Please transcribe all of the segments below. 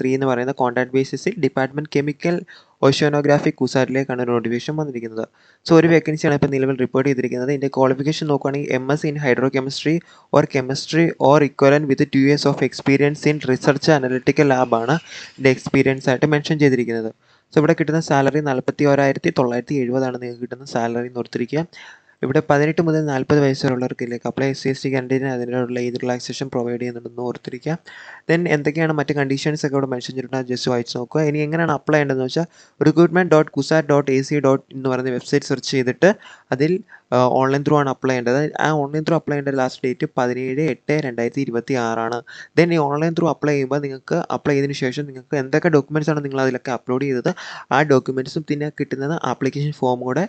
3 എന്ന് പറയുന്ന contract ബേസിസിൽ department chemical oceanography കുസാറ്റിലേക്കാണ് ഒരു നോട്ടിഫിക്കേഷൻ വന്നിരിക്കുന്നത്. സോ ഒരു വേക്കൻസിയാണ് ഇപ്പോൾ നിലവിൽ റിപ്പോർട്ട് ചെയ്തിരിക്കുന്നത്. ഇതിൻ്റെ ക്വാളിഫിക്കേഷൻ നോക്കുകയാണെങ്കിൽ MS in hydrochemistry or equivalent with 2 years of experience in research analytical ലാബാണ് ഇതിൻ്റെ എക്സ്പീരിയൻസ് ആയിട്ട് മെൻഷൻ ചെയ്തിരിക്കുന്നത്. സോ ഇവിടെ കിട്ടുന്ന സാലറി 41,970 നിങ്ങൾക്ക് കിട്ടുന്ന സാലറി എന്ന് ഓർത്തിരിക്കുക. ഇവിടെ 18 മുതൽ 40 വയസ്സ് വരെയുള്ളവർക്ക് ഇതിലേക്ക് അപ്ലൈ. SC കാൻഡിഡേറ്റിന് അതിനുള്ള ഏത് റിലാക്സേഷൻ പ്രൊവൈഡ് ചെയ്യുന്നുണ്ടെന്ന് ഓർത്തിരിക്കുക. ദെൻ എന്തൊക്കെയാണ് മറ്റ് കണ്ടീഷൻസ് ഒക്കെ ഇവിടെ മെൻഷൻ ചെയ്തിട്ടുണ്ട് ജസ്റ്റ് വായിച്ച് നോക്കുക. ഇനി എങ്ങനെയാണ് അപ്ലൈ ചെയ്യേണ്ടതെന്ന് വെച്ചാൽ recruitment.kusat.ac. എന്ന് പറയുന്ന വെബ്സൈറ്റ് സെർച്ച് ചെയ്തിട്ട് അതിൽ ഓൺലൈൻ ത്രൂ ആണ് അപ്ലൈ ചെയ്യേണ്ടത്. ആ ഓൺലൈൻ ത്രൂ അപ്ലൈ ചെയ്യേണ്ട ലാസ്റ്റ് ഡേറ്റ് 17/8/2026 ആണ്. ദെൻ ഈ ഓൺലൈൻ ത്രൂ അപ്ലൈ ചെയ്യുമ്പോൾ നിങ്ങൾക്ക് അപ്ലൈ ചെയ്തതിന് ശേഷം നിങ്ങൾക്ക് എന്തൊക്കെ ഡോക്യുമെൻറ്റ്സ് ആണ് നിങ്ങൾ അതിലൊക്കെ അപ്ലോഡ് ചെയ്തത് ആ ഡോക്യുമെൻറ്റ്സും പിന്നെ കിട്ടുന്നത് ആപ്ലിക്കേഷൻ ഫോമും കൂടെ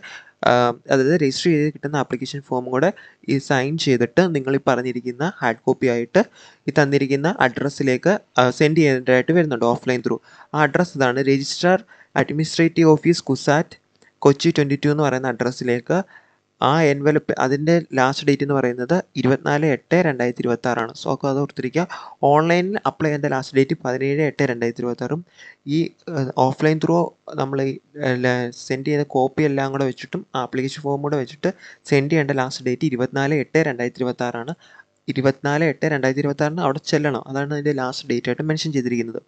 അതായത് രജിസ്റ്റർ ചെയ്ത് കിട്ടുന്ന ആപ്ലിക്കേഷൻ ഫോമും കൂടെ ഈ സൈൻ ചെയ്തിട്ട് നിങ്ങൾ ഈ പറഞ്ഞിരിക്കുന്ന ഹാർഡ് കോപ്പി ആയിട്ട് ഈ തന്നിരിക്കുന്ന അഡ്രസ്സിലേക്ക് സെൻഡ് ചെയ്യേണ്ടതായിട്ട് വരുന്നുണ്ട് ഓഫ്ലൈൻ ത്രൂ. ആ അഡ്രസ്സ് ഇതാണ്: registrar administrative office CUSAT Kochi 22 എന്ന് പറയുന്ന അഡ്രസ്സിലേക്ക് ആ എൻവലപ്പ് അതിൻ്റെ ലാസ്റ്റ് ഡേറ്റ് എന്ന് പറയുന്നത് 24/8/2026 ആണ്. സോ അത് ഓർത്തിരിക്കുക. ഓൺലൈനിൽ അപ്ലൈ ചെയ്യേണ്ട ലാസ്റ്റ് ഡേറ്റ് 17/8/2026. ഈ ഓഫ്ലൈൻ ത്രൂ നമ്മൾ സെൻഡ് ചെയ്ത കോപ്പി എല്ലാം കൂടെ വെച്ചിട്ടും ആപ്ലിക്കേഷൻ ഫോം കൂടെ വെച്ചിട്ട് സെൻഡ് ചെയ്യേണ്ട ലാസ്റ്റ് ഡേറ്റ് 24/8/2026 ആണ്. 24/8/2026 അവിടെ ചെല്ലണം. അതാണ് അതിൻ്റെ ലാസ്റ്റ് ഡേറ്റ് ആയിട്ട് മെൻഷൻ ചെയ്തിരിക്കുന്നത്.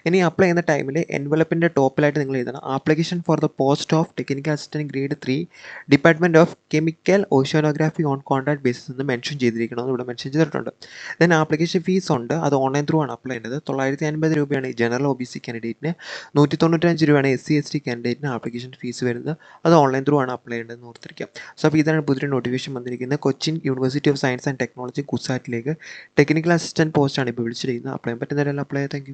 ഇനി അപ്ലൈ ചെയ്യുന്ന ടൈമിൽ എൻവലപ്പിൻ്റെ ടോപ്പിലായിട്ട് നിങ്ങൾ എഴുതണം: application for the post of technical assistant grade 3 department of chemical oceanography on contract basis എന്ന് മെൻഷൻ ചെയ്തിരിക്കണം എന്ന് ഇവിടെ മെൻഷൻ ചെയ്തിട്ടുണ്ട്. ദെൻ ആപ്ലിക്കേഷൻ ഫീസ് ഉണ്ട്. അത് ഓൺലൈൻ ത്രൂ ആണ് അപ്ലൈ ചെയ്യുന്നത്. 950 രൂപയാണ് ഈ ജനറൽ OBC കാൻഡിഡേറ്റിന്. 195 രൂപയാണ് SC ST കാൻഡിഡേറ്റിന് ആപ്ലിക്കേഷൻ ഫീസ് വരുന്നത്. അത് ഓൺലൈൻ ത്രൂ ആണ് അപ്ലൈ ചെയ്യേണ്ടതെന്ന് ഓർത്തിരിക്കാം. സോ അപ്പോൾ ഇതാണ് പുതിയൊരു നോട്ടിഫിക്കേഷൻ വന്നിരിക്കുന്നത്. Cochin university of science and technology കുസാറ്റിലേക്ക് ടെക്നിക്കൽ അസിസ്റ്റൻറ്റ് പോസ്റ്റാണ് ഇപ്പോൾ വിളിച്ചിരിക്കുന്നത്. അപ്ലൈ ചെയ്യാൻ പറ്റുന്നവരെല്ലാം അപ്ലൈ ചെയ്യാം. Thank U.